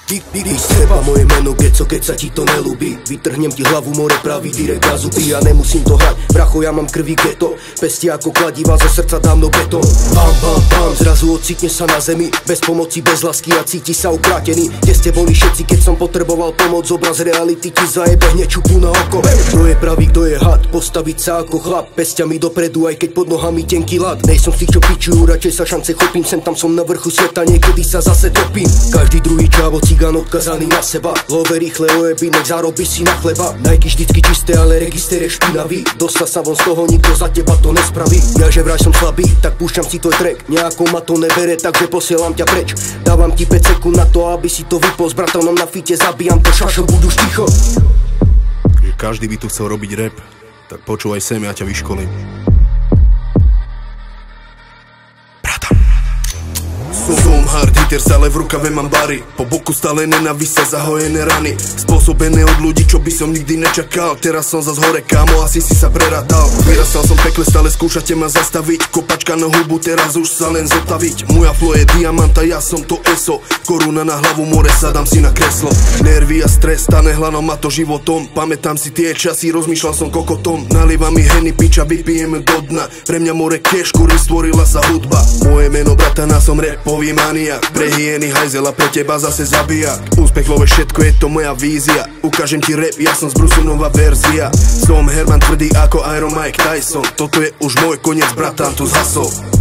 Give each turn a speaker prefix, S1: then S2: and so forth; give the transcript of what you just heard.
S1: Seba moje meno, keď sa ti to nelúbi. Vytrhnem ti hlavu, more pravý direkt na zuby. Ja nemusím to hrať, bracho, ja mám krvi geto. Pestia ako kladiva, zo srdca dávno betón. Bam, bam, bam, zrazu ocitneš sa na zemi. Bez pomoci, bez lásky a cíti sa ukrátený. Kde ste boli všetci, keď som potreboval pomoc? Obraz reality ti zajebe hneď čupu na oko. Kto je pravý, kto je had, postaviť sa ako chlap. Pestiami dopredu, aj keď pod nohami tenký ľad. Nejsom z tých, čo pičujú, radšej sa šance chopím. Sem tam som na vrchu sveta, niekedy sa zase topím. Každý druhý čávo cigán odkazaný na seba. Love rýchle ojeby, nech zarobí si na chleba. Nike vždycky čisté, ale register je špinavý. Dostal sa von z toho, nikto za teba to nespraví. Ja že vraj som slabý, tak púšťam si tvoj track. Nejako ma to nebere, takže posielam ťa preč. Dávam ti 5 sekúnd na to, aby si to vypol. S bratonom na fite zabíjam to, šašo, budú ticho.
S2: Každý by tu chcel robiť rap, tak počúvaj sem, ja ťa vyškolím. Som hard hitter, stále v rukave mám bary. Po boku stále nenávisť sa, zahojené rany spôsobené od ľudí, čo by som nikdy nečakal. Teraz som zas hore, kámo, asi si sa prerátal. Vyrastal som pekle, stále skúšate ma zastaviť. Kopačka na hubu, teraz už sa len zotaviť. Moja flow je diamant a ja som to eso. Koruna na hlavu, more, sadám si na kreslo. Nervy a stres, stane hlanom ma to životom. Pamätám si tie časy, rozmýšľal som kokotom. Nalieva mi heny, piča, vypijeme do dna. Pre mňa more cash, kurý, stvorila sa hudba. Moje meno bratana, som rapový maniak. Pre hyeny hajzel a pre teba zase zabijak. Úspech love, všetko je to moja vízia. Ukážem ti rap, ja som z Brusu nová verzia. Som Herman tvrdý ako Iron Mike Tyson. Toto je už môj koniec, bratan, tu zhasol.